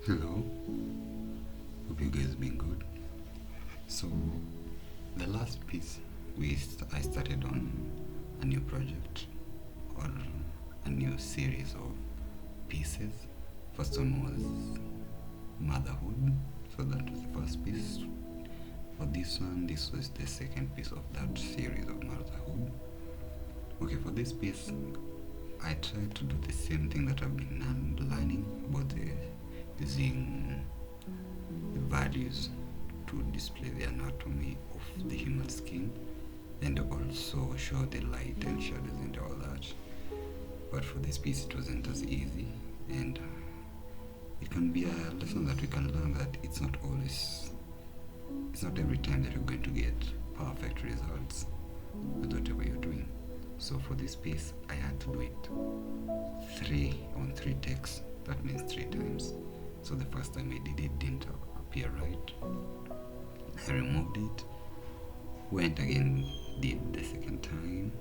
Hello, hope you guys been good. So, the last piece I started on a new project or a new series of pieces. First one was motherhood, so that was the first piece. For this one, this was the second piece of that series of motherhood. Okay, for this piece, I tried to do the same thing that I've been learning about using the values to display the anatomy of the human skin and also show the light and shadows and all that. But for this piece, it wasn't as easy, and it can be a lesson that we can learn that it's not every time that you're going to get perfect results with whatever you're doing. So for this piece, I had to do it three takes. That means 3 times. So the first time I did it didn't appear right. I removed it, went again, did the second time.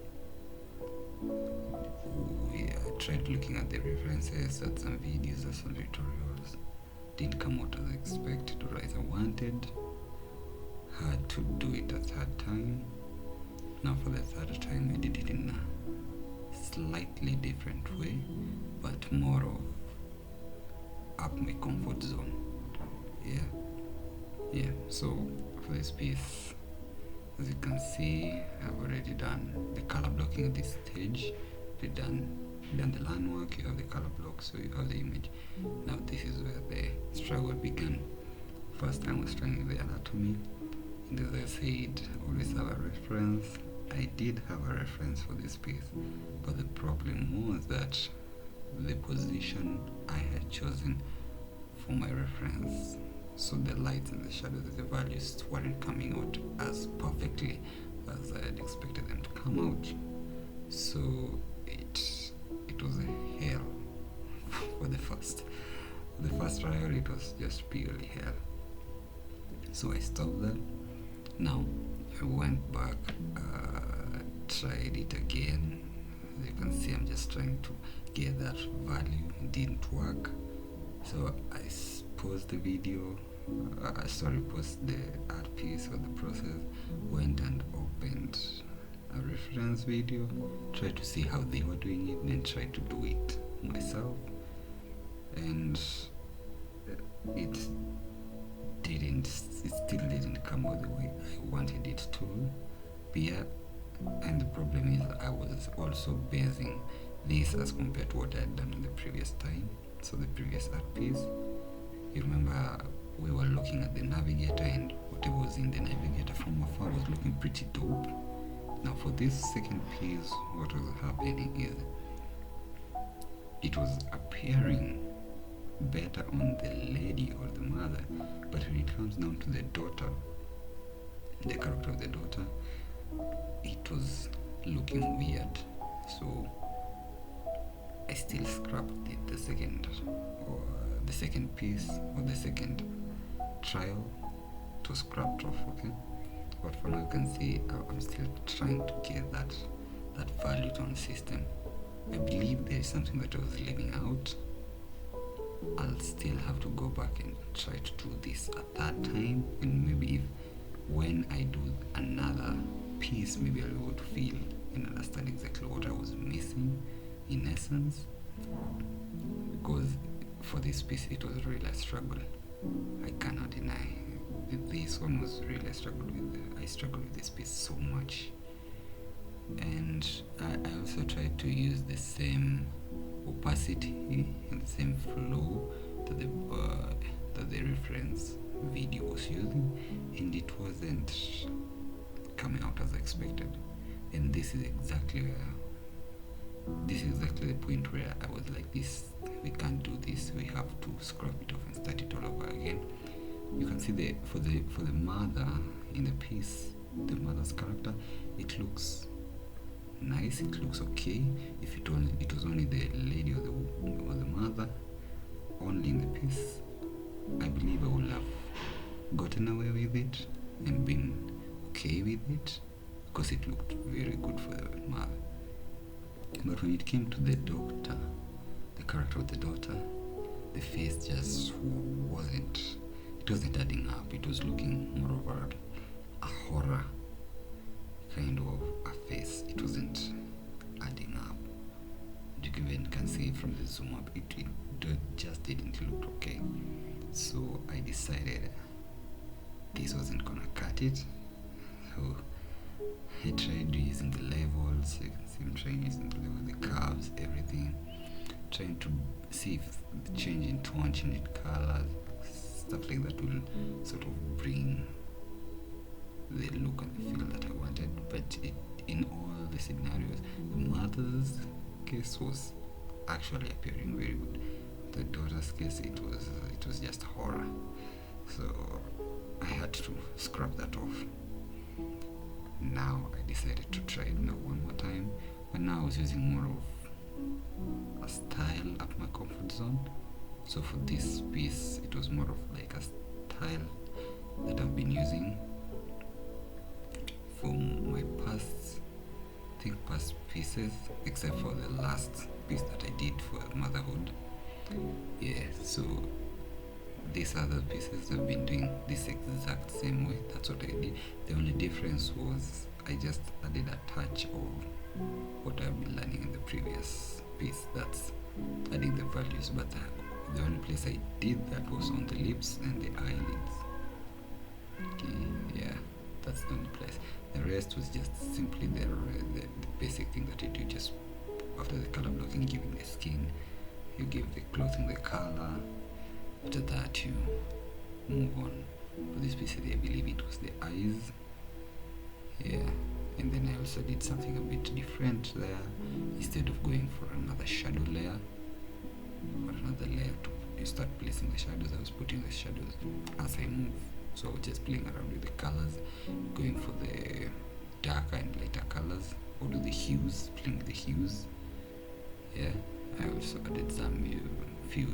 I tried looking at the references, at some videos, at some tutorials. Didn't come out as expected or as I wanted. Had to do it a third time. Now for the third time I did it in a slightly different way, but more of up my comfort zone. Yeah. So for this piece, as you can see, I've already done the color blocking at this stage. We've done the line work, you have the color block, so you have the image. Now this is where the struggle began. First time I was trying the anatomy, and as I said, always have a reference. I did have a reference for this piece, but the problem was that the position I had chosen for my reference, so the lights and the shadows, the values weren't coming out as perfectly as I had expected them to come out. So it was a hell for the first trial. It was just purely hell. So I stopped that. Now I went back, tried it again. As you can see, I'm just trying to get that value. It didn't work. So I paused the video, paused the art piece or the process, went and opened a reference video, tried to see how they were doing it, then tried to do it myself. And it still didn't come out the way I wanted it to. But yeah, and the problem is I was also basing this as compared to what I had done on the previous time. So the previous art piece, you remember we were looking at the navigator, and whatever was in the navigator from afar was looking pretty dope. Now for this second piece, what was happening is it was appearing better on the lady or the mother, but when it comes down to the daughter, the character of the daughter, it was looking weird. So I still scrapped it, the second piece or the second trial. It was scrapped off, okay? But for now you can see I'm still trying to get that value tone system. I believe there is something that I was leaving out. I'll still have to go back and try to do this a third time, and maybe when I do another piece, maybe I'll be able to feel and understand exactly what I was missing in essence. Because for this piece it was really a struggle. I cannot deny this one was really I struggled with this piece so much. And I also tried to use the same opacity and the same flow that the reference video was using, and it wasn't coming out as expected. And this is exactly the point where I was like, we can't do this, we have to scrap it off and start it all over again. You can see for the mother in the piece, the mother's character, it looks nice, it looks okay. If it was only the lady or the mother only in the piece, I believe I would have gotten away with it and been okay with it, because it looked very good for the mother. But when it came to the daughter, the character of the daughter, the face just wasn't adding up. It was looking more of a horror kind of a face. It wasn't adding up. You even can see from the zoom up, it just didn't look okay. So I decided this wasn't gonna cut it. So I tried using the levels. You can see I'm trying using the level, the curves, everything. Trying to see if the change in tone, change in color, stuff like that will sort of bring the look and the feel that I wanted. But in all the scenarios, the mother's case was actually appearing very good. The daughter's case, it was just horror. So I had to scrap that off. Now I decided to try it now one more time, but now I was using more of a style up my comfort zone. So for this piece, it was more of like a style that I've been using for my past pieces, except for the last piece that I did for motherhood. Yeah, so these other pieces I've been doing this exact same way. That's what I did. The only difference was I just added a touch of what I've been learning in the previous piece. That's adding the values, but the only place I did that was on the lips and the eyelids. Okay, yeah, that's the only place. The rest was just simply the basic thing that you do. Just after the color blocking, giving the skin, you give the clothing the color. After that, you move on. For this piece, I believe it was the eyes. Yeah, and then I also did something a bit different there. Instead of going for another shadow layer or another layer to start placing the shadows, I was putting the shadows as I move. So just playing around with the colors, going for the darker and lighter colors, or do the hues, playing with the hues. Yeah, I also added some few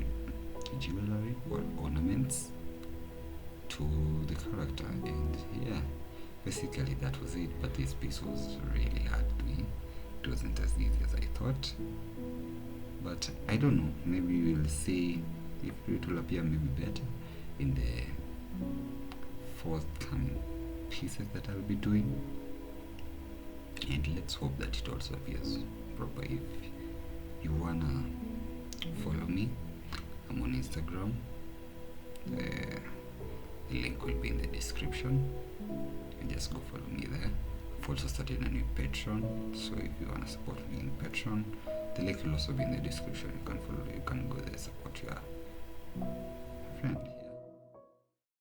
jewelry or ornaments to the character, and yeah, basically that was it. But this piece was really hard to me. It wasn't as easy as I thought, but I don't know, maybe we'll see if it will appear maybe better in the forthcoming pieces that I'll be doing, and let's hope that it also appears proper. If you wanna follow me, I'm on Instagram. The link will be in the description. You just go follow me there. I've also started a new Patreon, so if you wanna support me in Patreon, the link will also be in the description. You can follow. You can go there, support your friend.